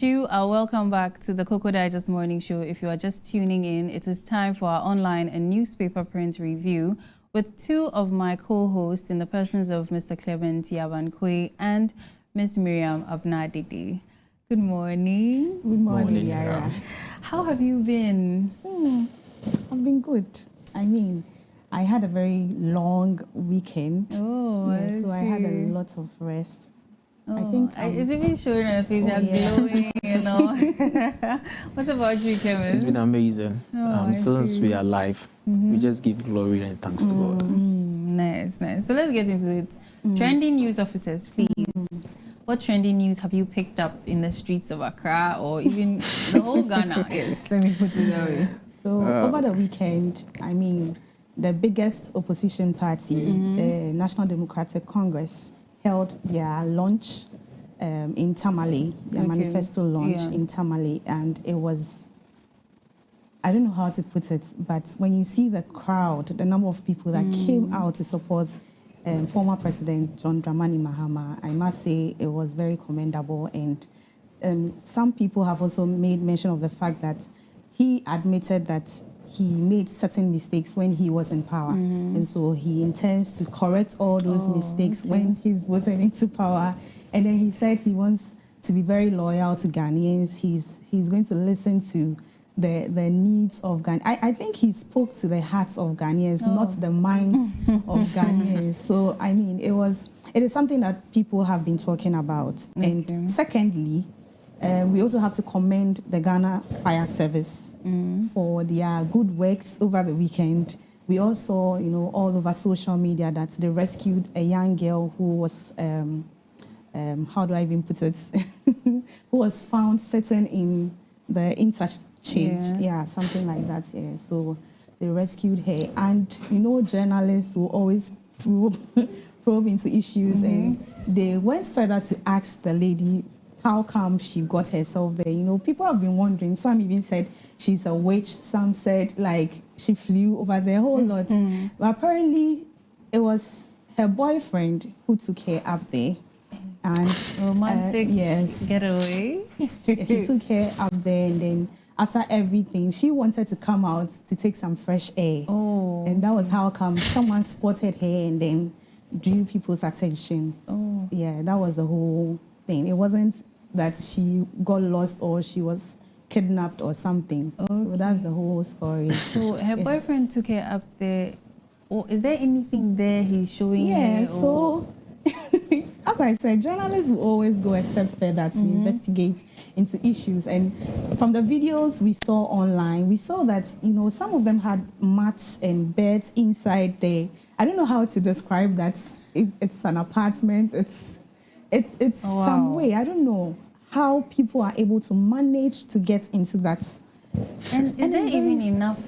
You are welcome back to the Cocoa Digest Morning Show. If you are just tuning in, it is time for our online and newspaper print review with two of my co-hosts in the persons of Mr. Clement Yabankwe and Miss Miriam Abnadidi. Good morning. Good morning, Yara. How have you been? I've been good. I mean, I had a very long weekend. Oh, yeah, so I had a lot of rest. Oh, I think it's even showing on your face, you're glowing, you know. What about you, Kevin? It's been amazing. Since we are alive, we just give glory and thanks to God. Nice. So let's get into it. Trending news officers, please. What trending news have you picked up in the streets of Accra or even the whole Ghana? Yes, let me put it that way. So over the weekend, I mean, the biggest opposition party, the National Democratic Congress, held their launch in Tamale, their manifesto launch in Tamale, and it was, I don't know how to put it, but when you see the crowd, the number of people that came out to support former President John Dramani Mahama, I must say it was very commendable. And some people have also made mention of the fact that he admitted that he made certain mistakes when he was in power. And so he intends to correct all those mistakes when he's voted into power. And then he said he wants to be very loyal to Ghanaians. He's going to listen to the needs of Ghanaians. I think he spoke to the hearts of Ghanaians, not the minds of Ghanaians. So, I mean, it is something that people have been talking about. And secondly, we also have to commend the Ghana Fire Service for their good works over the weekend. We also saw, all over social media that they rescued a young girl who was, how do I even put it, who was found sitting in the interchange. Yeah, something like that, yeah. So they rescued her. And, journalists will always probe into issues. And they went further to ask the lady how come she got herself there. People have been wondering. Some even said she's a witch. Some said, she flew over the whole lot. But apparently, it was her boyfriend who took her up there. And romantic getaway. He took her up there, and then after everything, she wanted to come out to take some fresh air. And that was how come someone spotted her and then drew people's attention. Yeah, that was the whole thing. It wasn't that she got lost or she was kidnapped or something. So that's the whole story. So her boyfriend took her up there. Is there anything there he's showing her? Yeah, so as I said, journalists will always go a step further to investigate into issues. And from the videos we saw online, we saw that, some of them had mats and beds inside there. I don't know how to describe that. If it's an apartment, it's some way. I don't know how people are able to manage to get into that. And is there even enough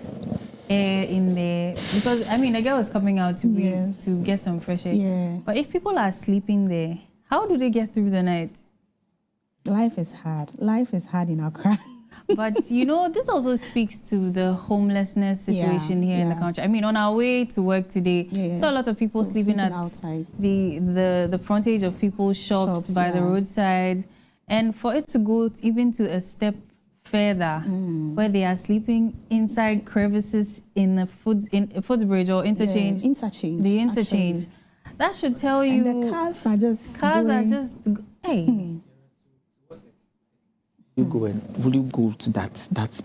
air in there? Because, the girl was coming out to get some fresh air. Yeah. But if people are sleeping there, how do they get through the night? Life is hard. Life is hard in Accra. But, this also speaks to the homelessness situation here in the country. On our way to work today, saw a lot of people sleeping at outside. The frontage of people's shops by the roadside. And for it to go even to a step further, where they are sleeping inside crevices in a footbridge or interchange. The interchange. Actually. That should tell you. And the cars are just. Hey. Would you go to that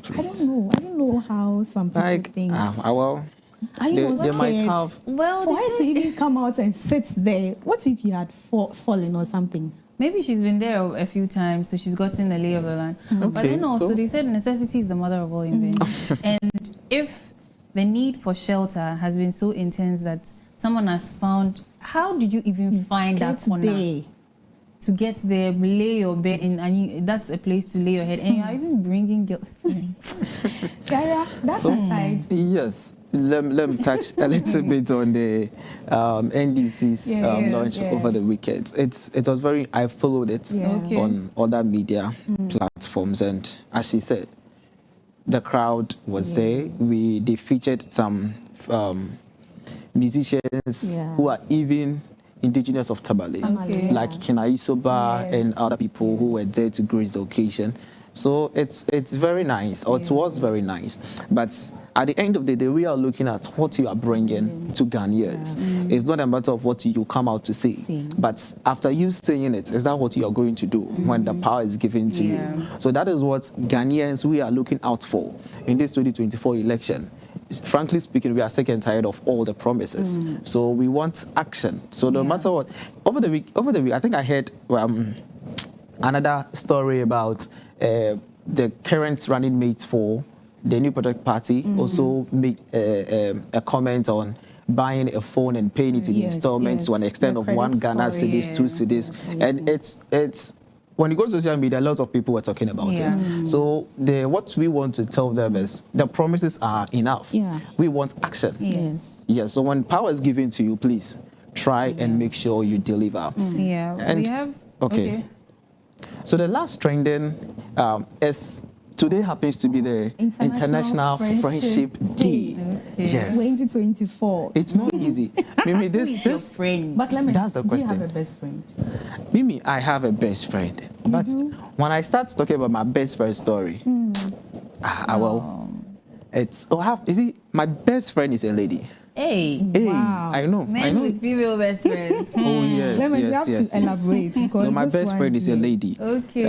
place? I don't know how some people think. Well, they might have. Well, for her to even come out and sit there, what if you had fallen or something? Maybe she's been there a few times, so she's gotten the lay of the land. But then also, they said necessity is the mother of all invention. And if the need for shelter has been so intense that someone has found, how did you even find that corner? To get there, lay your bed in, and that's a place to lay your head. And you're even bringing your... That's aside. Yes. Let me touch a little bit on the NDC's launch over the weekend. It was very. I followed it on other media platforms, and as she said, the crowd was there. They featured some musicians who are even indigenous of Tamale, like Kinaisoba and other people who were there to grace the occasion. So it's very nice, or it was very nice. But at the end of the day, we are looking at what you are bringing to Ghanaians. It's not a matter of what you come out to say, but after you saying it, is that what you are going to do when the power is given to you? So that is what Ghanaians, we are looking out for in this 2024 election. Frankly speaking, we are sick and tired of all the promises. So we want action. So no matter what, over the week, I think I heard another story about the current running mate for the New Patriotic Party also made a comment on buying a phone and paying it in installments to an extent of 1 Ghana cedis, 2 cedis, and it's when you go to social media, a lot of people were talking about it. So what we want to tell them is the promises are enough. We want action. So when power is given to you, please try and make sure you deliver. And we have okay. So the last trending is today happens to be the International Friendship Day. Yes. 2024. It's not easy. Mimi, this your friend. But let me that's the question. Do you have a best friend? Mimi, I have a best friend. But when I start talking about my best friend story, my best friend is a lady. Hey, wow. I know. Men with female best friends. Oh yes, Let me have to elaborate. So my best friend is a lady. Okay.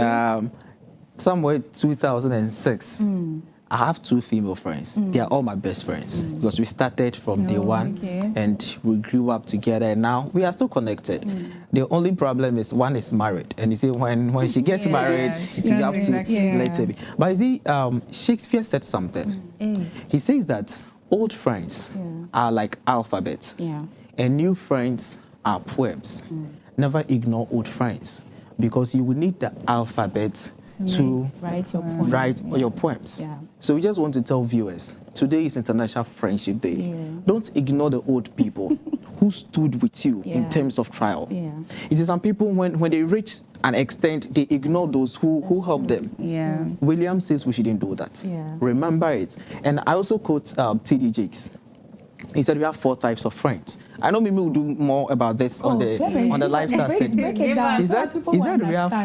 Somewhere 2006. I have 2 female friends. They are all my best friends because we started from day one and we grew up together, and now we are still connected. The only problem is one is married, and you see when she gets married, she have to let it be. But you see, Shakespeare said something. He says that old friends are like alphabets, and new friends are poems. Never ignore old friends, because you will need the alphabet to write your poems. So we just want to tell viewers, today is International Friendship Day. Don't ignore the old people who stood with you in terms of trial. You see, some people, when they reach an extent, they ignore those who helped them. William says we shouldn't do that. Remember it. And I also quote T.D. Jakes. He said we have 4 types of friends. I know Mimi will do more about this on the lifestyle segment. He said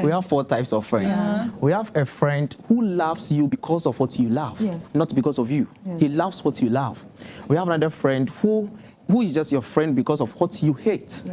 we have 4 types of friends. We have a friend who loves you because of what you love, not because of you. He loves what you love. We have another friend who is just your friend because of what you hate.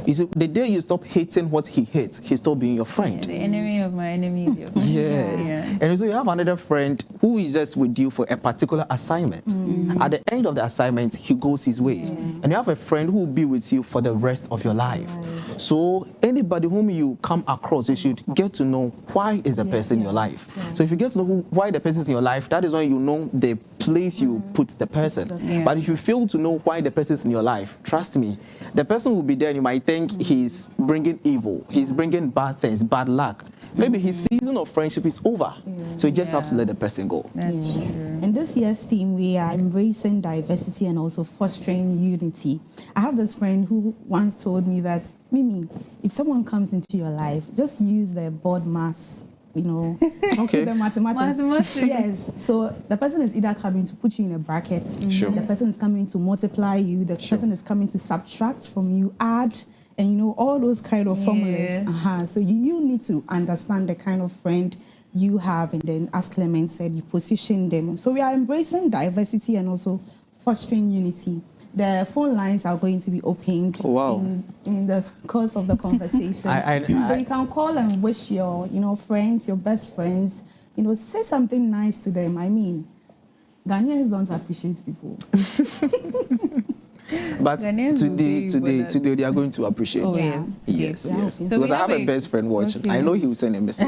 You see, the day you stop hating what he hates, he's still being your friend. The enemy of my enemy is your friend. And so you have another friend who is just with you for a particular assignment. At the end of the assignment, he goes his way. And you have a friend who will be with you for the rest of your life. So anybody whom you come across, you should get to know why is the person in your life. So if you get to know why the person is in your life, that is when you know the place you put the person. But if you fail to know why the person is in your life, trust me, the person will be there and you might think he's bringing evil, he's bringing bad things, bad luck. Maybe his season of friendship is over. So you just have to let the person go. That's true. And this year's theme, we are embracing diversity and also fostering unity. I have this friend who once told me that, Mimi, if someone comes into your life, just use the board mass, the mathematics. Yes. So the person is either coming to put you in a bracket, the person is coming to multiply you, the person is coming to subtract from you, add, and all those kind of formulas. So you need to understand the kind of friend you have, and then, as Clement said, you position them. So we are embracing diversity and also fostering unity. The phone lines are going to be opened in the course of the conversation. So you can call and wish your, friends, your best friends, say something nice to them. I mean, Ghanaians don't appreciate people. But today they are going to appreciate. Oh yes, yes. So because I have a best friend watching. I know he will send a message.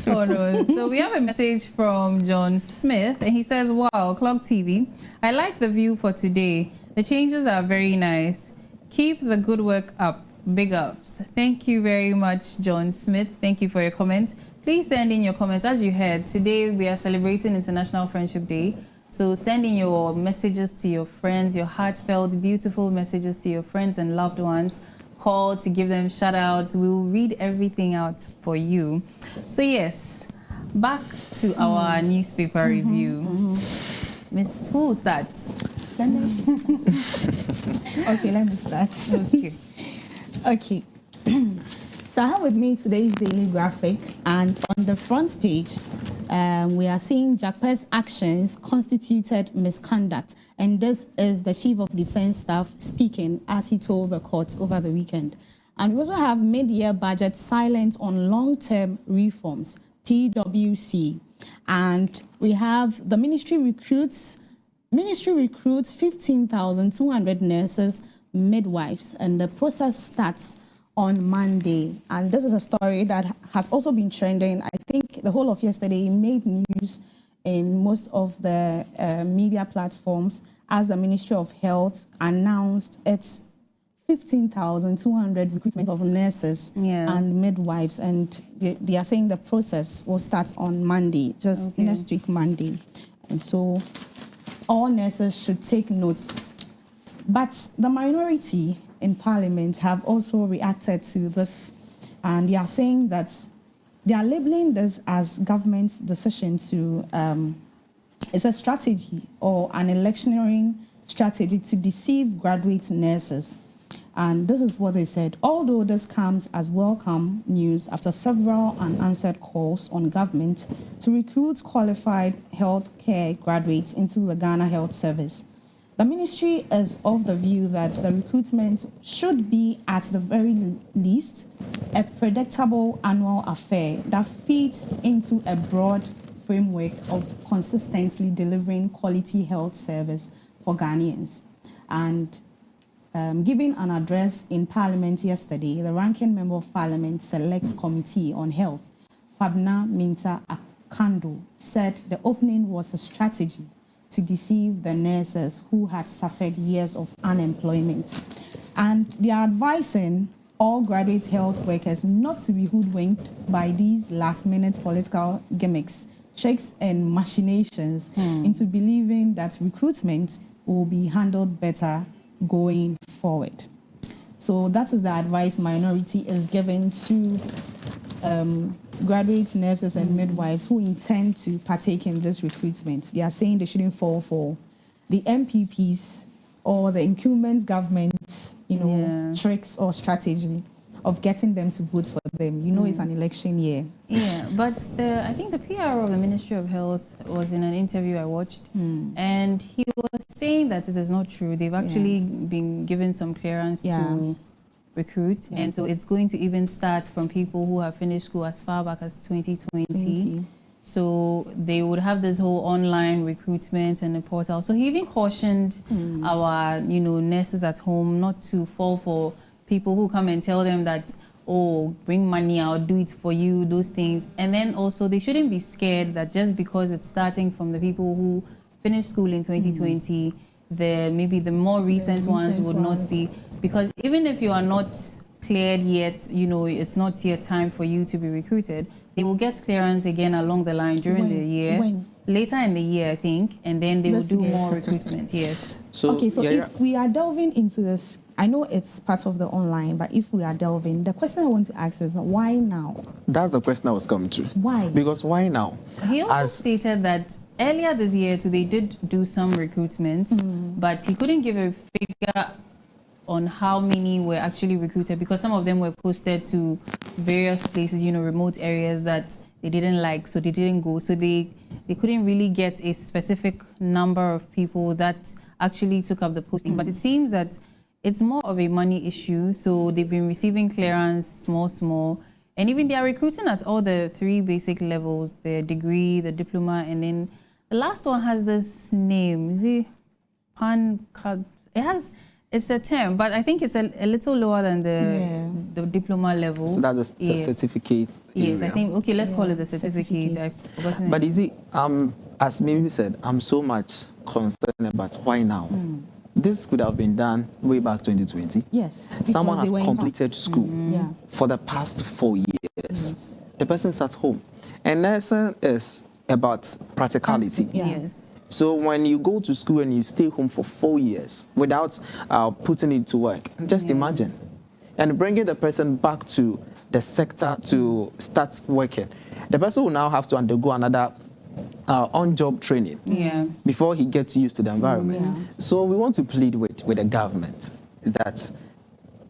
Oh no. So we have a message from John Smith, and he says, "Wow, Clock TV, I like the view for today. The changes are very nice. Keep the good work up. Big ups." Thank you very much, John Smith. Thank you for your comment. Please send in your comments. As you heard, today we are celebrating International Friendship Day. So send in your messages to your friends, your heartfelt, beautiful messages to your friends and loved ones. Call to give them shout outs. We will read everything out for you. So yes, back to our newspaper review. Miss, who will start? Okay, let me start. Okay. So I have with me today's daily graphic, and on the front page, we are seeing Gacl's actions constituted misconduct, and this is the Chief of Defense Staff speaking as he told the court over the weekend. And we also have mid-year budget silent on long-term reforms, PWC, and we have the ministry recruits 15,200 nurses, midwives, and the process starts on Monday. And this is a story that has also been trending. I think the whole of yesterday made news in most of the media platforms as the Ministry of Health announced its 15,200 recruitment of nurses and midwives, and they are saying the process will start on Monday, just next week Monday. And so all nurses should take notes. But the minority in Parliament have also reacted to this, and they are saying that they are labeling this as government's decision to, it's a strategy or an electioneering strategy to deceive graduate nurses. And this is what they said. Although this comes as welcome news after several unanswered calls on government to recruit qualified healthcare graduates into the Ghana Health Service, the ministry is of the view that the recruitment should be, at the very least, a predictable annual affair that feeds into a broad framework of consistently delivering quality health service for Ghanaians. And giving an address in Parliament yesterday, the ranking member of Parliament Select Committee on Health, Pabna Minta Akando, said the opening was a strategy to deceive the nurses who had suffered years of unemployment. And they are advising all graduate health workers not to be hoodwinked by these last-minute political gimmicks, tricks, and machinations into believing that recruitment will be handled better going forward. So that is the advice minority is given to graduate nurses and midwives who intend to partake in this recruitment. They are saying they shouldn't fall for the MPPs or the incumbent government's, tricks or strategy of getting them to vote for them. It's an election year. Yeah, but I think the PR of the Ministry of Health was in an interview I watched, and he was saying that it is not true. They've actually been given some clearance to recruit, and so it's going to even start from people who have finished school as far back as 2020. So they would have this whole online recruitment and the portal. So he even cautioned our, nurses at home not to fall for people who come and tell them that, oh, bring money, I'll do it for you, those things. And then also they shouldn't be scared that just because it's starting from the people who finished school in 2020, maybe the more recent ones would not be. Because even if you are not cleared yet, it's not yet time for you to be recruited, they will get clearance again along the line during the year. Later in the year, I think, and then they will do more recruitment, yes. So if we are delving into this, I know it's part of the online, but if we are delving, the question I want to ask is, why now? That's the question I was coming to. Why? Because why now? He also stated that earlier this year, they did do some recruitments, but he couldn't give a figure on how many were actually recruited because some of them were posted to various places, remote areas that they didn't like, so they didn't go. So they couldn't really get a specific number of people that actually took up the postings. But it seems that it's more of a money issue. So they've been receiving clearance, small. And even they are recruiting at all the 3 basic levels, the degree, the diploma, and then the last one has this name. Is it it's a term, but I think it's a little lower than the diploma level. So that's the certificate. Yes, I think, let's call it the certificate. I've forgotten it. But is it, as Mimi said, I'm so much concerned about why now. This could have been done way back 2020. Yes. Someone has completed school for the past 4 years. Yes. The person's at home. And nursing is about practicality. Yes. So when you go to school and you stay home for 4 years without putting it to work, just imagine. And bringing the person back to the sector to start working. The person will now have to undergo another on-job training before he gets used to the environment. So we want to plead with the government that,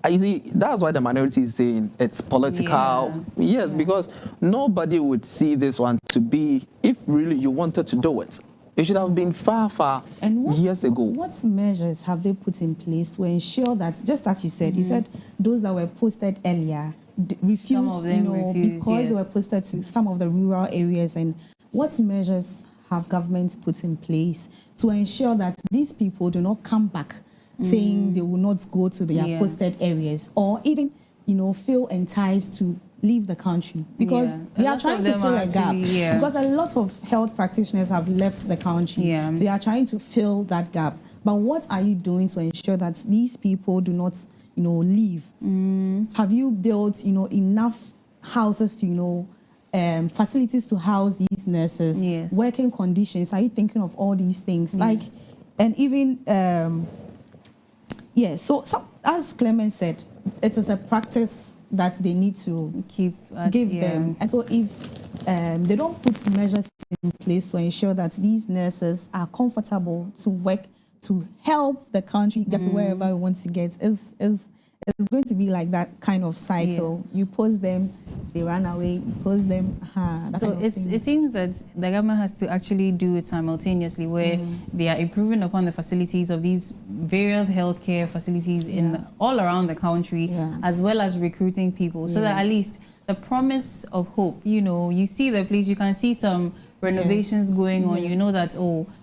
you see, that's why the minority is saying it's political. Yes, because nobody would see this one to be, if really you wanted to do it, it should have been far years ago. What measures have they put in place to ensure that, just as you said, those that were posted earlier refused, because they were posted to some of the rural areas, and what measures have governments put in place to ensure that these people do not come back saying they will not go to their posted areas, or even, feel enticed to leave the country, because they are trying to fill a gap. Because a lot of health practitioners have left the country, so they are trying to fill that gap. But what are you doing to ensure that these people do not, leave? Have you built, enough houses to, facilities to house these nurses? Working conditions? Are you thinking of all these things? And even. So as Clement said, it is a practice that they need to give them. And so if they don't put measures in place to ensure that these nurses are comfortable to work, to help the country get to wherever we want to get, it's going to be like that kind of cycle. You post them, they run away, you post them. So it seems that the government has to actually do it simultaneously, where they are improving upon the facilities of these various healthcare facilities in all around the country, as well as recruiting people, so that at least the promise of hope, you see the place, you can see some renovations going on, you know that,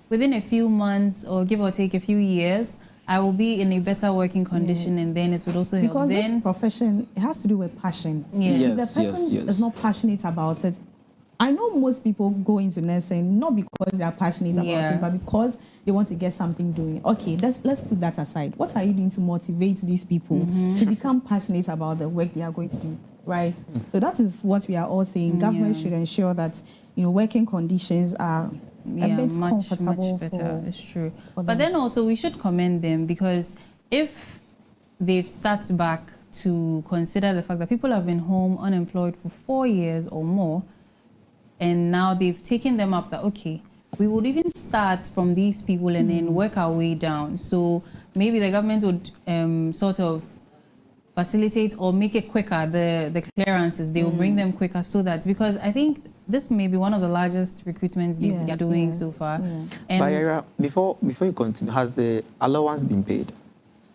within a few months or give or take a few years, I will be in a better working condition, and then it would also help. Because this profession, it has to do with passion. If the person is not passionate about it, I know most people go into nursing not because they are passionate about it, but because they want to get something doing. Okay, let's put that aside. What are you doing to motivate these people to become passionate about the work they are going to do, right? So that is what we are all saying. Government should ensure that working conditions are much better. It's true. But then also we should commend them, because if they've sat back to consider the fact that people have been home unemployed for 4 years or more, and now they've taken them up that, okay, we would even start from these people and then work our way down. So maybe the government would sort of facilitate or make it quicker, the clearances. They will bring them quicker, so that, because I think this may be one of the largest recruitments they are doing so far. And but Yara, before you continue, has the allowance been paid?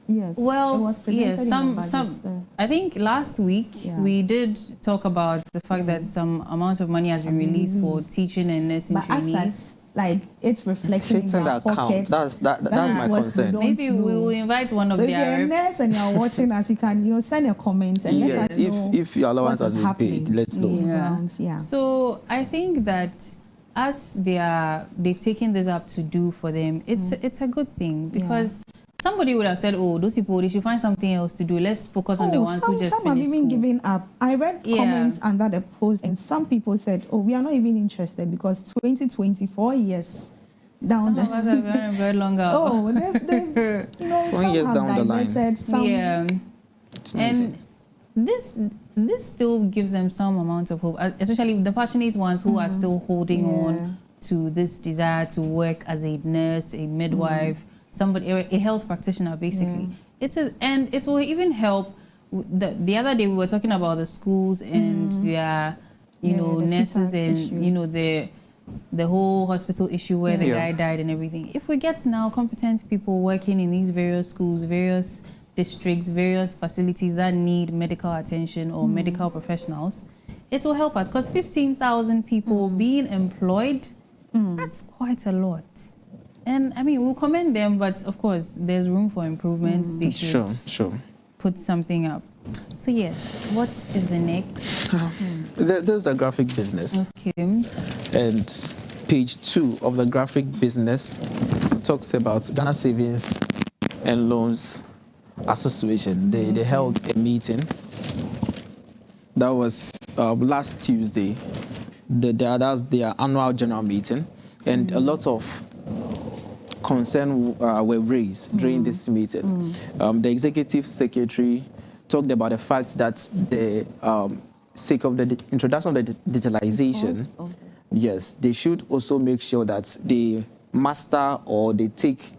Yes. Well, it was presented in the budget, I think last week we did talk about the fact that some amount of money has been released for teaching and nursing trainees. Like, it's reflecting in their pockets. That's my concern. Maybe we will invite one of their reps. So if you're a nurse and you're watching us, you can send a comment and let us know if your allowance has been paid, let's know. So I think that as they've taken this up to do for them, it's a good thing, because somebody would have said, those people, they should find something else to do. Let's focus on the ones who just finished school. Some have even given up. I read comments under the post, and some people said, we are not even interested, because 2024 years down the line. Some of us have been very longer. They've some years have down the line. Some, and this still gives them some amount of hope, especially the passionate ones who are still holding on to this desire to work as a nurse, a midwife, a health practitioner, basically. And it will even help. The other day we were talking about the schools and their, nurses and the whole hospital issue where the guy died and everything. If we get now competent people working in these various schools, various districts, various facilities that need medical attention or medical professionals, it will help us, because 15,000 people being employed, that's quite a lot. And I mean, we'll commend them, but of course, there's room for improvements. They should put something up. So yes, what is the next? There's the graphic business. Okay. And page 2 of the graphic business talks about Ghana Savings and Loans Association. They held a meeting. That was last Tuesday. That was their annual general meeting, and a lot of concern were raised during this meeting. The executive secretary talked about the fact that the sake of the introduction of the digitalization, yes, they should also make sure that they master or they take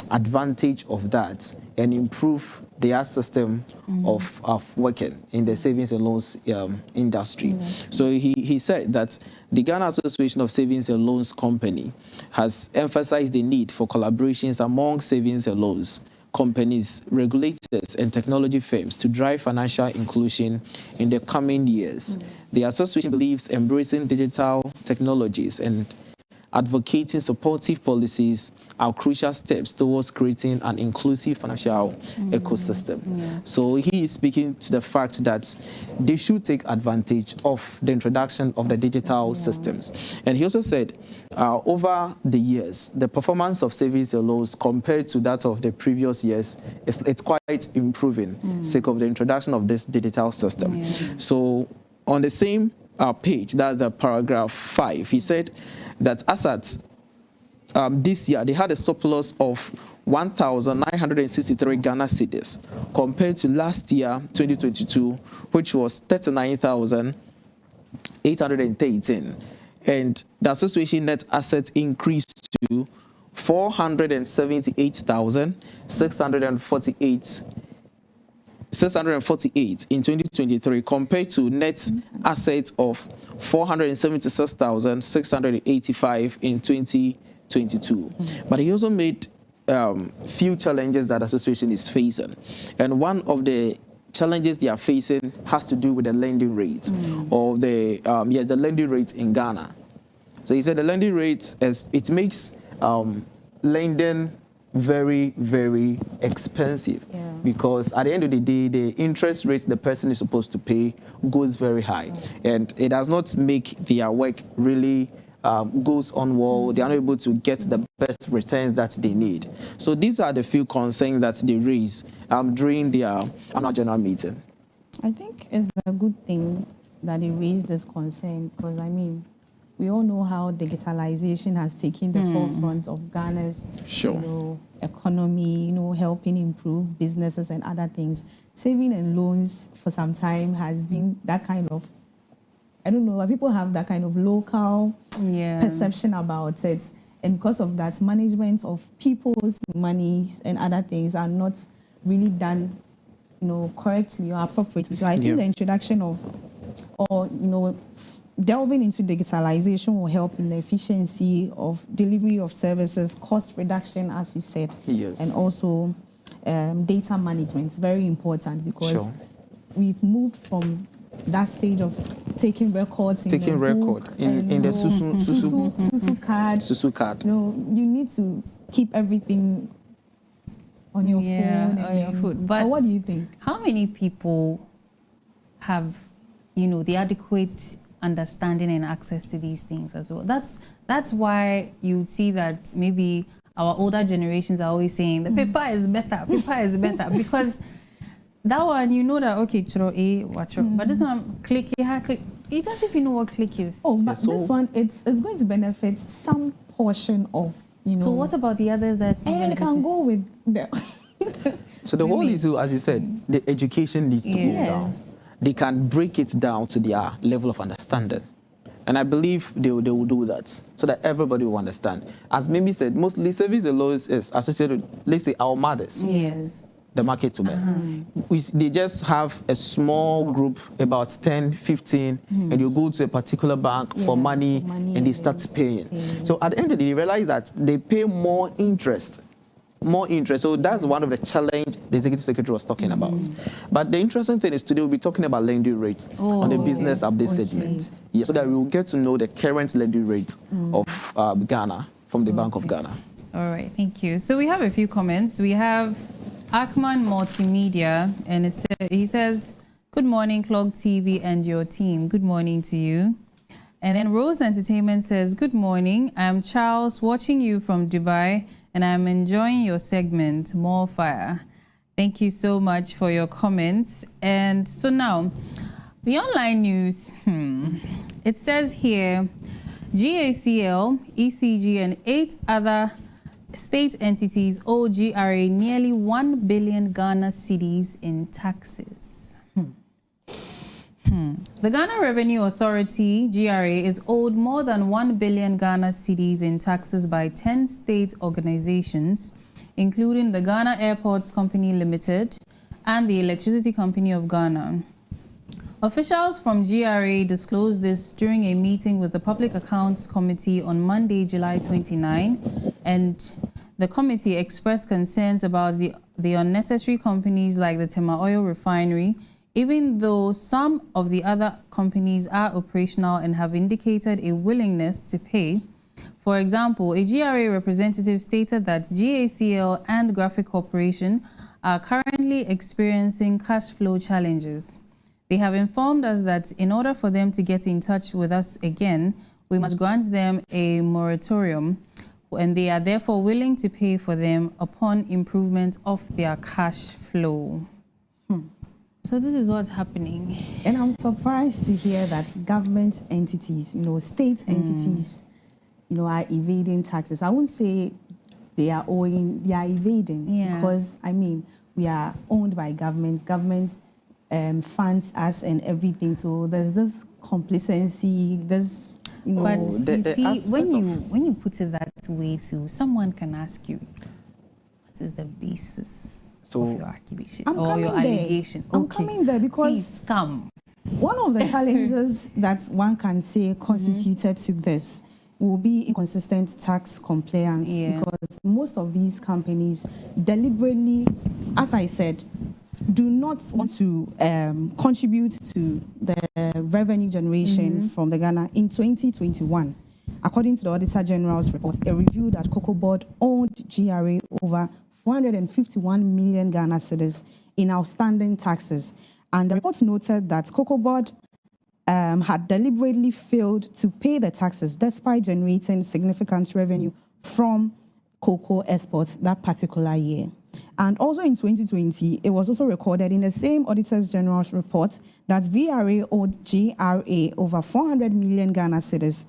advantage of that and improve their system of working in the savings and loans industry. So he said that the Ghana Association of Savings and Loans Company has emphasized the need for collaborations among savings and loans companies, regulators, and technology firms to drive financial inclusion in the coming years. The association believes embracing digital technologies and advocating supportive policies are crucial steps towards creating an inclusive financial ecosystem. So he is speaking to the fact that they should take advantage of the introduction of the digital systems. And he also said over the years, the performance of savings and loans compared to that of the previous years, it's quite improving sake of the introduction of this digital system. So on the same page, that's paragraph 5, he said that as at this year, they had a surplus of 1,963 Ghana cedis compared to last year, 2022, which was 39,813. And the association net assets increased to 478,648 in 2023 compared to net assets of 476,685 in 2022. But he also made few challenges that the association is facing. And one of the challenges they are facing has to do with the lending rate or the lending rate in Ghana. So he said the lending rate it makes lending very, very expensive because at the end of the day, the interest rate the person is supposed to pay goes very high, and it does not make their work really goes on well. They are not able to get the best returns that they need. So these are the few concerns that they raise during their annual general meeting. I think it's a good thing that they raised this concern because, I mean, we all know how digitalization has taken the forefront of Ghana's economy, helping improve businesses and other things. Saving and loans for some time has been that kind of, I don't know, people have that kind of local perception about it. And because of that, management of people's monies and other things are not really done, correctly or appropriately. So I think the introduction of, delving into digitalization will help in the efficiency of delivery of services, cost reduction, as you said, and also data management. It's very important because we've moved from that stage of taking records in the book in the Susu card. You need to keep everything on your phone. On your phone. But what do you think? How many people have, the adequate understanding and access to these things as well? That's why you see that maybe our older generations are always saying the paper is better, because that one, that, okay, but this one, click, he doesn't even know what click is. Oh, but this one, it's going to benefit some portion of, So what about the others that can go with the... So the whole issue, as you said, the education needs to go down. They can break it down to their level of understanding. And I believe they will do that so that everybody will understand. As Mimi said, mostly savings and loans is associated with, let's say, our mothers. The market women. They just have a small group, about 10, 15, and you go to a particular bank for money and they start paying. So at the end of the day, they realize that they pay more interest. So that's one of the challenge the executive secretary was talking about. But the interesting thing is today we'll be talking about lending rates on the business update segment. So that we will get to know the current lending rate of Ghana from the Bank of Ghana. All right, thank you. So we have a few comments. We have Ackman Multimedia, and he says, "Good morning, Clog TV and your team. Good morning to you." And then Rose Entertainment says, "Good morning. I'm Charles, watching you from Dubai, and I'm enjoying your segment, More Fire." Thank you so much for your comments. And so now, the online news, it says here, GACL, ECG, and 8 other state entities owe GRA nearly 1 billion Ghana cedis in taxes. The Ghana Revenue Authority, GRA, is owed more than 1 billion Ghana cedis in taxes by 10 state organizations, including the Ghana Airports Company Limited and the Electricity Company of Ghana. Officials from GRA disclosed this during a meeting with the Public Accounts Committee on Monday, July 29, and the committee expressed concerns about the unnecessary companies like the Tema Oil Refinery, even though some of the other companies are operational and have indicated a willingness to pay. For example, a GRA representative stated that GACL and Graphic Corporation are currently experiencing cash flow challenges. They have informed us that in order for them to get in touch with us again, we must grant them a moratorium, and they are therefore willing to pay for them upon improvement of their cash flow. So this is what's happening. And I'm surprised to hear that government entities, state entities, are evading taxes. I wouldn't say they are owing, they are evading. Because, we are owned by governments. Governments funds us and everything. So there's this complacency, there's, But you see, when you put it that way too, someone can ask you, what is the basis of your accusation or your allegation? I'm coming there because please come. One of the challenges that one can say constituted to this will be inconsistent tax compliance, because most of these companies deliberately, as I said, do not want to contribute to the revenue generation from the Ghana. In 2021, according to the Auditor General's report, a review that Cocoa Board owed GRA over 451 million Ghana cedis in outstanding taxes. And the report noted that Cocoa Board had deliberately failed to pay the taxes despite generating significant revenue from cocoa exports that particular year. And also in 2020, it was also recorded in the same Auditor's General's report that VRA owed GRA over 400 million Ghana cedis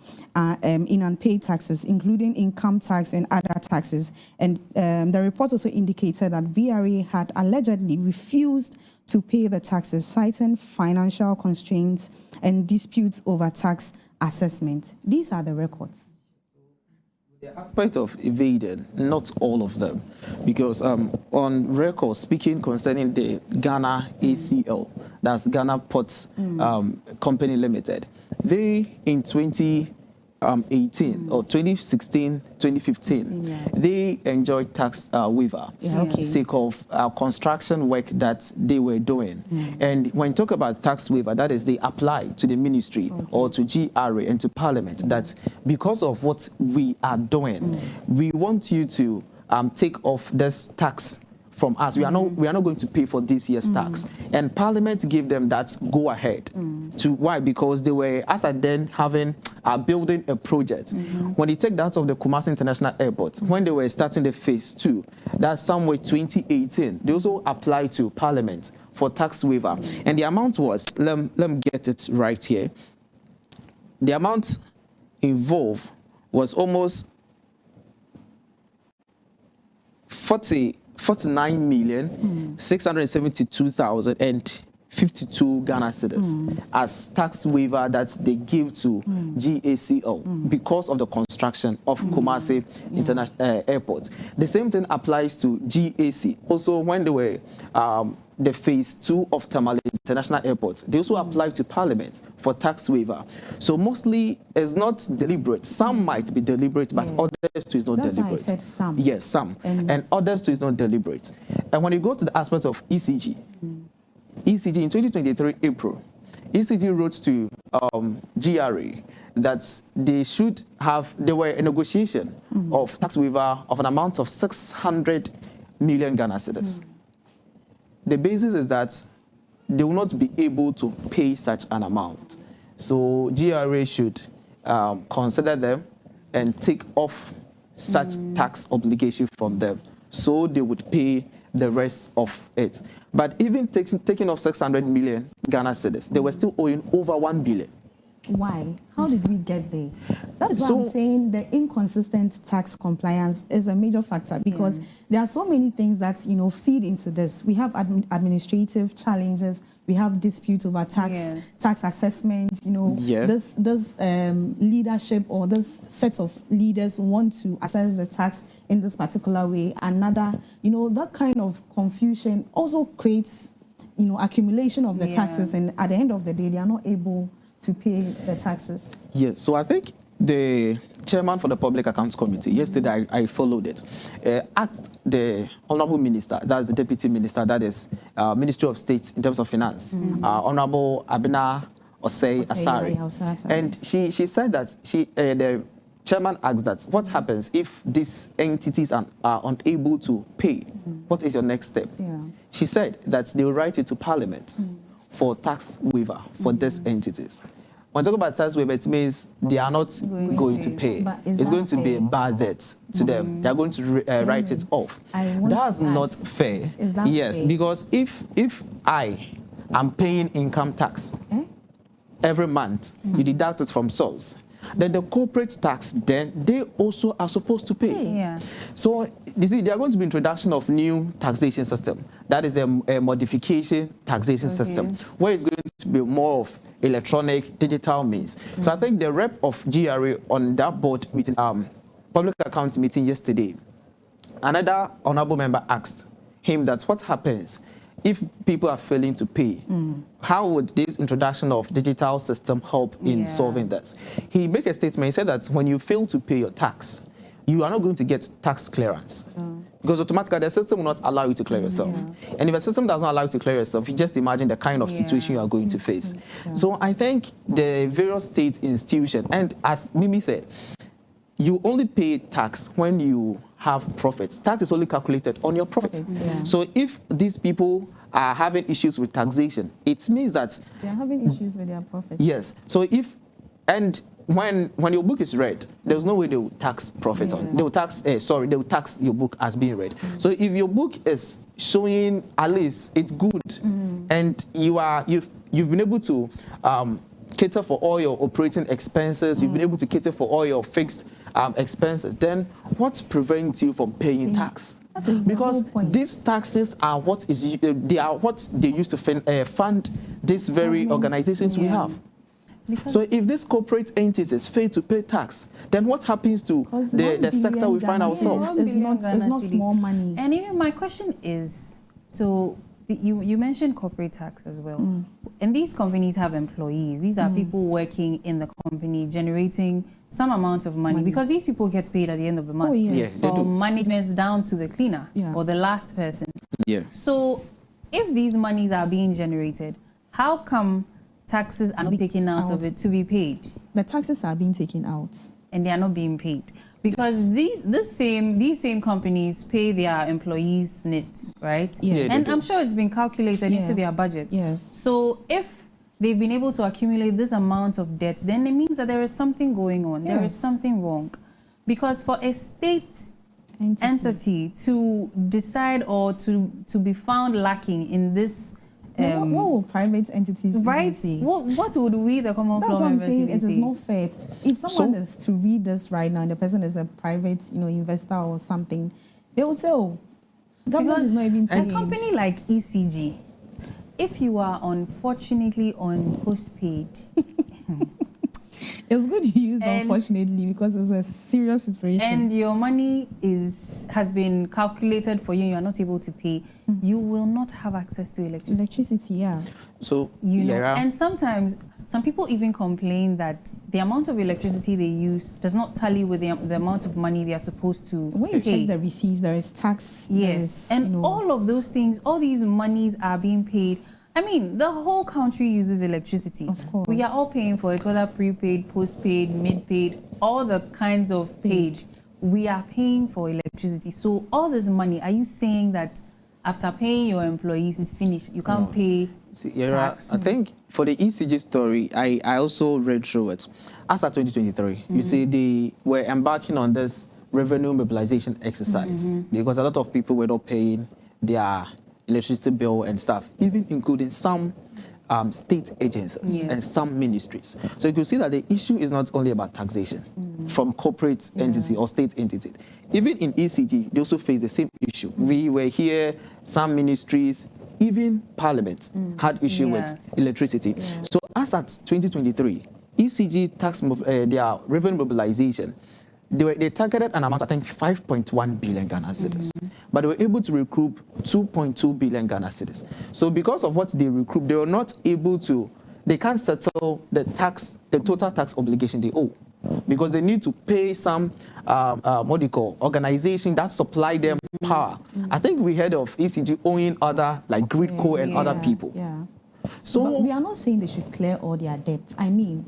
in unpaid taxes, including income tax and other taxes. And the report also indicated that VRA had allegedly refused to pay the taxes, citing financial constraints and disputes over tax assessment. These are the records. The aspect of evaded, not all of them, because on record speaking concerning the Ghana ACL, that's Ghana Ports Company Limited, they in 2018 or 2016, 2015, they enjoyed tax waiver sake of construction work that they were doing. And when you talk about tax waiver, that is, they apply to the ministry or to GRA and to Parliament that because of what we are doing, we want you to take off this tax from us. We are not going to pay for this year's tax. And Parliament gave them that go ahead. To why? Because they were, as at then, building a project. When you take that of the Kumasi International Airport, when they were starting the phase 2, that's somewhere 2018, they also applied to Parliament for tax waiver. And the amount was, let me get it right here. The amount involved was almost 49,672,052 Ghana cedis as tax waiver that they give to GACL because of the construction of Kumasi International Airport. The same thing applies to GAC. Also, when they were the phase 2 of Tamale International Airport, they also applied to Parliament for tax waiver. So mostly it's not deliberate. Some might be deliberate, but others too is not deliberate. That's why I said some. Yes, some. And others too is not deliberate. And when you go to the aspect of ECG, ECG in 2023 April, ECG wrote to GRA that they were in negotiation of tax waiver of an amount of 600 million Ghana cedis. The basis is that they will not be able to pay such an amount. So GRA should consider them and take off such tax obligation from them so they would pay the rest of it. But even taking off 600 million Ghana cedis, they were still owing over 1 billion. why? How did we get there? That is why I'm saying the inconsistent tax compliance is a major factor, because there are so many things that, you know, feed into this. We have administrative challenges. We have disputes over tax assessment. You know, this leadership or this set of leaders want to assess the tax in this particular way. Another, you know, that kind of confusion also creates, you know, accumulation of the taxes, and at the end of the day, they are not able to pay the taxes. Yes, so I think the chairman for the Public Accounts Committee, yesterday I followed it, asked the Honorable Minister, that's the Deputy Minister, that is Ministry of State in terms of Finance, Honorable Abena Osei Asare. And she said that the chairman asked that, what happens if these entities are unable to pay? What is your next step? She said that they will write it to Parliament for tax waiver for these entities. When talk about tax waiver, it means they are not going to pay. It's going to be a bad debt to them. They are going to write it off. That's not fair. Is that fair? Because if I am paying income tax every month, you deduct it from source, then the corporate tax, then they also are supposed to pay. So you see, there are going to be introduction of new taxation system. That is a modification taxation system, where it's going to be more of electronic, digital means. So I think the rep of GRA on that board meeting, public accounts meeting yesterday, another honorable member asked him that what happens if people are failing to pay, how would this introduction of digital system help in solving this? He made a statement. He said that when you fail to pay your tax, you are not going to get tax clearance. Because automatically the system will not allow you to clear yourself. And if the system does not allow you to clear yourself, you just imagine the kind of situation you are going to face. So I think the various state institutions, and as Mimi said, you only pay tax when you have profits. Tax is only calculated on your profits. So if these people are having issues with taxation, it means that they are having issues with their profits. Yes. So if, and when your book is read, there's no way they will tax profit on. They will tax. They will tax your book as being read. So if your book is showing at least it's good, and you've been able to cater for all your operating expenses, you've been able to cater for all your fixed expenses, then what prevents you from paying tax? Because these taxes are what they use to fund these very organizations we have. So if these corporate entities fail to pay tax, then what happens to the sector we find ourselves? It's not small money. And even my question is, so you mentioned corporate tax as well. And these companies have employees. These are people working in the company, generating some amount of money, because these people get paid at the end of the month. From management down to the cleaner or the last person. So if these monies are being generated, how come taxes are not being taken out of it to be paid? The taxes are being taken out, and they are not being paid because these same companies pay their employees SNIT, right? And I'm sure it's been calculated into their budget. So if they've been able to accumulate this amount of debt, then it means that there is something going on. There is something wrong, because for a state entity to decide or to be found lacking in this. What will private entities see? What would we, the common That's what I'm saying. It is not fair. If someone is to read this right now, and the person is a private, investor or something, they will say, "Oh, government is not even paying." A company like ECG, if you are unfortunately on postpaid. It's good you use unfortunately, because it's a serious situation. And your money has been calculated for you, you are not able to pay, you will not have access to electricity. So, and sometimes some people even complain that the amount of electricity they use does not tally with the amount of money they are supposed to pay. When you check the receipts, there is tax. And all of those things, all these monies are being paid. I mean, the whole country uses electricity. Of course. We are all paying for it, whether prepaid, postpaid, mid-paid, all the kinds of paid. We are paying for electricity. So all this money, are you saying that after paying your employees is finished, you can't pay tax? I think for the ECG story, I also read through it. As of 2023, you see, they were embarking on this revenue mobilization exercise because a lot of people were not paying their electricity bill and stuff, even including some state agencies and some ministries. So you can see that the issue is not only about taxation from corporate entity or state entity. Even in ECG, they also face the same issue. We were here, some ministries, even parliament had issue with electricity. So as at 2023, ECG tax, their revenue mobilization, they targeted an amount, I think, 5.1 billion Ghana cedis. But they were able to recoup 2.2 billion Ghana cedis. So because of what they recoup, they were not able to, they can't settle the total tax obligation they owe. Because they need to pay some, organization that supply them power. I think we heard of ECG owing other, like Gridco and other people. So but we are not saying they should clear all their debts. I mean,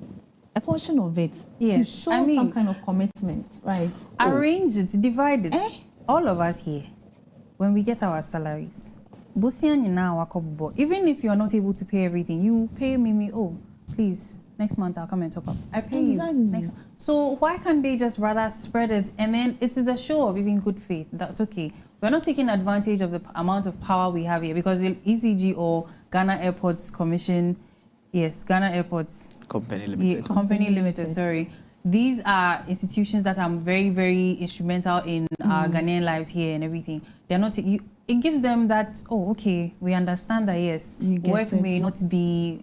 a portion of it to show some kind of commitment, right? Arrange it, divide it. All of us here, when we get our salaries, even if you're not able to pay everything, you pay me, oh, please, next month I'll come and top up. I pay you next. So why can't they just rather spread it? And then it is a show of even good faith. That's okay. We're not taking advantage of the amount of power we have here, because the ECG or Ghana Airports Commission, Ghana Airports Company Limited. Company Limited, sorry. These are institutions that are very, very instrumental in our Ghanaian lives here and everything. They're not, it gives them that, oh, okay, we understand that, yes, work may not be,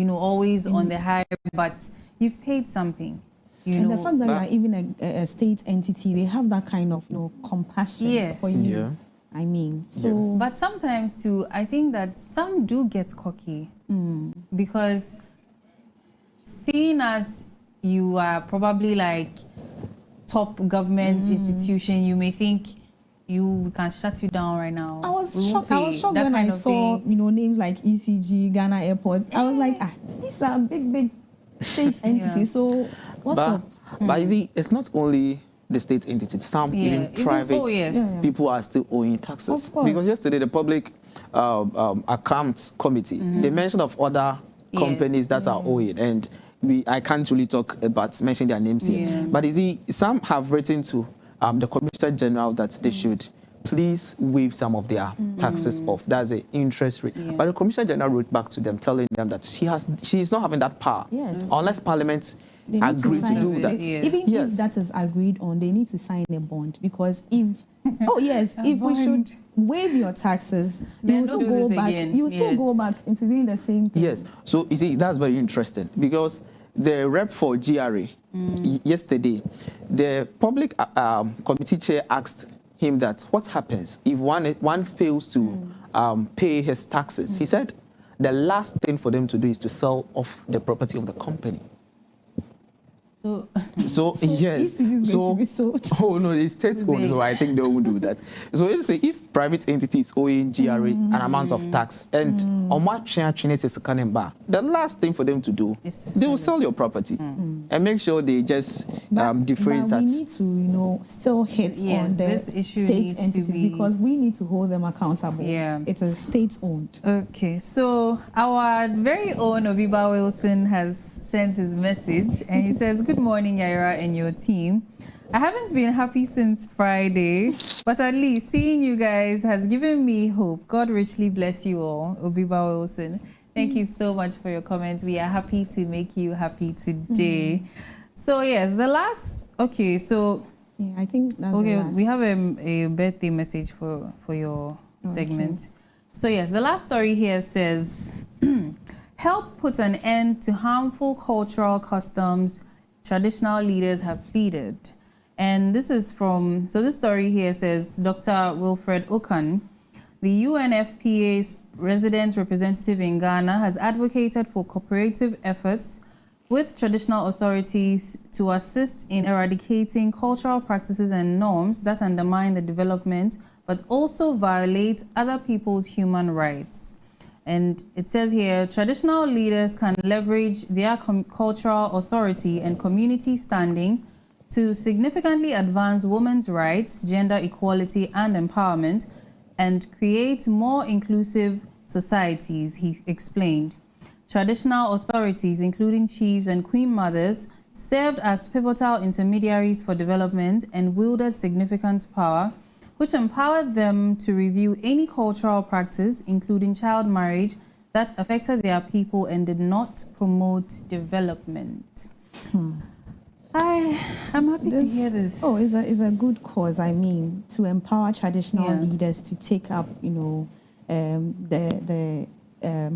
always on the high, but you've paid something. And the fact that you are even a state entity, they have that kind of, compassion for you. Yeah. I mean, so... But sometimes, too, I think that some do get cocky. Because seeing as you are probably like top government institution, you may think we can shut you down right now. I was shocked when I saw, names like ECG, Ghana Airports. I was like, these are big state entities. So what's up? But you see, it's not only the state entities. Some even private people are still owing taxes. Because yesterday the Public Accounts Committee, they mentioned of other companies that are owing, and I can't really talk about mentioning their names here. But you see, some have written to the Commissioner General that they should please waive some of their taxes off. That's the interest rate. But the Commissioner General wrote back to them, telling them that she is not having that power unless Parliament agree to do that. Even if that is agreed on, they need to sign a bond, because if if we should waive your taxes, you will still go back. You will still go back into doing the same thing. Yes. So you see, that's very interesting, because the rep for GRA yesterday, the public committee chair asked him that what happens if one fails to pay his taxes. He said the last thing for them to do is to sell off the property of the company. So yes. To be sold. Oh no, it's state-owned, so I think they won't do that. So if private entities owing GRA an amount of tax, and on what share is coming back, the last thing for them to do is they will sell your property and make sure they just defrayed that. We need to still hit on the state entities, because we need to hold them accountable. It is state-owned. Okay, so our very own Obiba Wilson has sent his message, and he says, "Good morning, Yaira and your team. I haven't been happy since Friday, but at least seeing you guys has given me hope. God richly bless you all." Obiba Wilson, thank you so much for your comments. We are happy to make you happy today. So yes, the last, I think that's the last. We have a birthday message for your segment. So yes, the last story here says, help put an end to harmful cultural customs, traditional leaders have pleaded. And this is from, so this story here says, Dr. Wilfred Okan, the UNFPA's resident representative in Ghana, has advocated for cooperative efforts with traditional authorities to assist in eradicating cultural practices and norms that undermine the development, but also violate other people's human rights. And it says here, traditional leaders can leverage their cultural authority and community standing to significantly advance women's rights, gender equality, and empowerment, and create more inclusive societies, he explained. Traditional authorities, including chiefs and queen mothers, served as pivotal intermediaries for development and wielded significant power, which empowered them to review any cultural practice, including child marriage, that affected their people and did not promote development. I'm happy to hear this. Oh, it's a good cause. I mean, to empower traditional leaders to take up, you know, the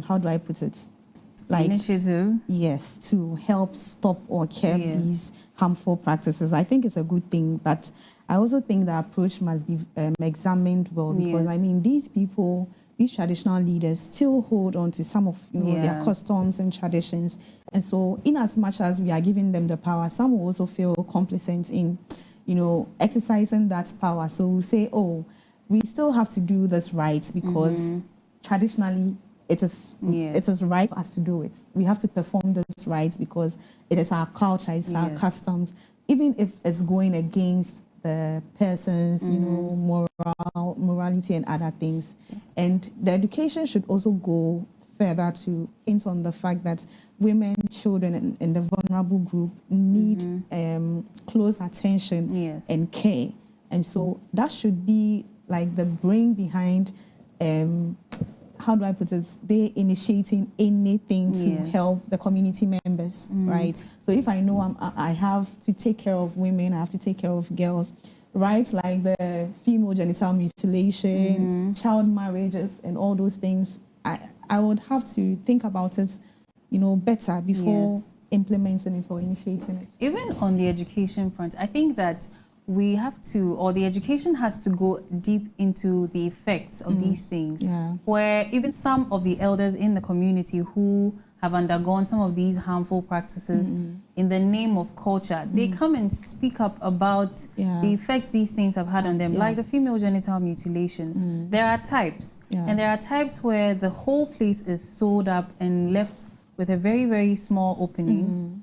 how do I put it? Like initiative. Yes, to help stop or curb these harmful practices. I think it's a good thing, but I also think the approach must be examined well, because I mean, these people, these traditional leaders still hold on to some of their customs and traditions. And so in as much as we are giving them the power, some will also feel complicit in, exercising that power. So we'll say, oh, we still have to do this right because traditionally it is right for us to do it. We have to perform this right because it is our culture, it's our customs, even if it's going against the person's, morality and other things. And the education should also go further to hint on the fact that women, children, and the vulnerable group need close attention and care. And so that should be like the brain behind, how do I put it? They initiating anything to help the community members, right? So if I know I have to take care of women, I have to take care of girls, right? Like the female genital mutilation, child marriages, and all those things, I would have to think about it, better before implementing it or initiating it. Even on the education front, I think that we have to, or the education has to go deep into the effects of these things, where even some of the elders in the community who have undergone some of these harmful practices in the name of culture, they come and speak up about the effects these things have had on them, like the female genital mutilation. There are types, and there are types where the whole place is sewed up and left with a very, very small opening.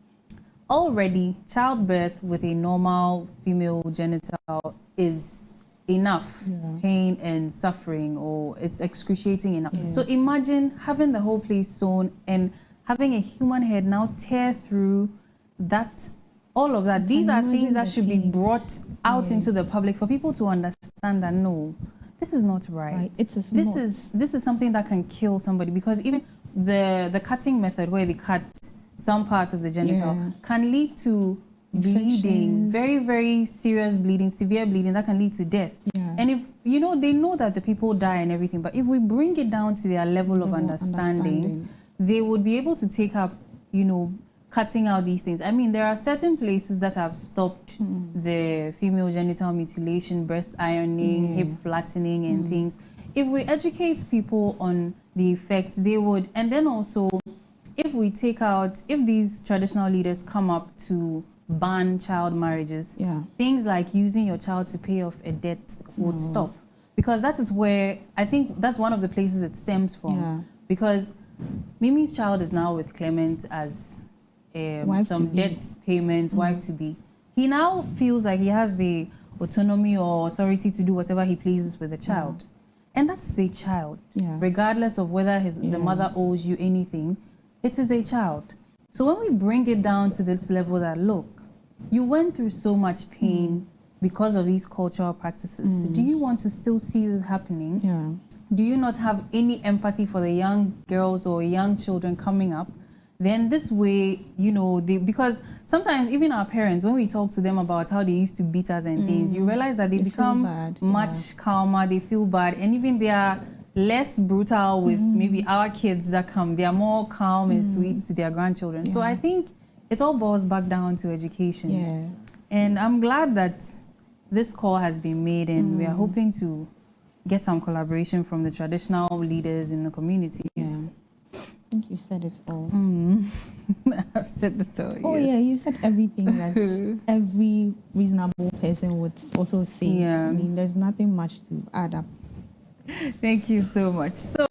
Already, childbirth with a normal female genital is enough pain and suffering, or it's excruciating enough. So imagine having the whole place sewn and having a human head now tear through that, all of that. These are things that should be brought out into the public for people to understand that no, this is not right. This is something that can kill somebody, because even the cutting method where they cut some parts of the genital can lead to bleeding, very, very serious bleeding, severe bleeding that can lead to death. And if, they know that the people die and everything, but if we bring it down to their level of understanding, they would be able to take up, cutting out these things. I mean, there are certain places that have stopped the female genital mutilation, breast ironing, hip flattening and things. If we educate people on the effects, they would, and then also, if we take out, if these traditional leaders come up to ban child marriages, things like using your child to pay off a debt would stop. Because that is where, I think that's one of the places it stems from. Because Mimi's child is now with Clement as some debt payment, wife-to-be. He now feels like he has the autonomy or authority to do whatever he pleases with the child. And that's a child, regardless of whether the mother owes you anything. It is a child. So when we bring it down to this level that, look, you went through so much pain because of these cultural practices. Do you want to still see this happening? Do you not have any empathy for the young girls or young children coming up? Then this way, because sometimes even our parents, when we talk to them about how they used to beat us and things, you realize that they become much calmer, they feel bad, and even they are less brutal with maybe our kids that come. They are more calm and sweet to their grandchildren. So I think it all boils back down to education. And I'm glad that this call has been made, and we are hoping to get some collaboration from the traditional leaders in the communities. I think you said it all. I've said it all, Oh yeah, you said everything that every reasonable person would also say. I mean, there's nothing much to add up. Thank you so much. So,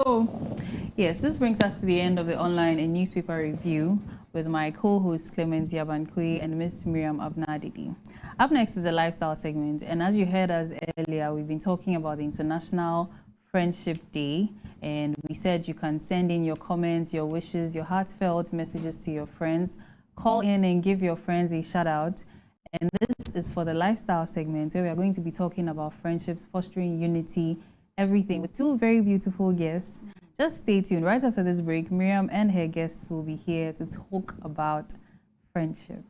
yes, this brings us to the end of the online and newspaper review with my co-host Clemens Yabankwe and Miss Miriam Abnadidi. Up next is a lifestyle segment, and as you heard us earlier, we've been talking about the International Friendship Day, and we said you can send in your comments, your wishes, your heartfelt messages to your friends. Call in and give your friends a shout out. And this is for the lifestyle segment, where we are going to be talking about friendships, fostering unity, everything, with two very beautiful guests. Just stay tuned. Right after this break, Miriam and her guests will be here to talk about friendship.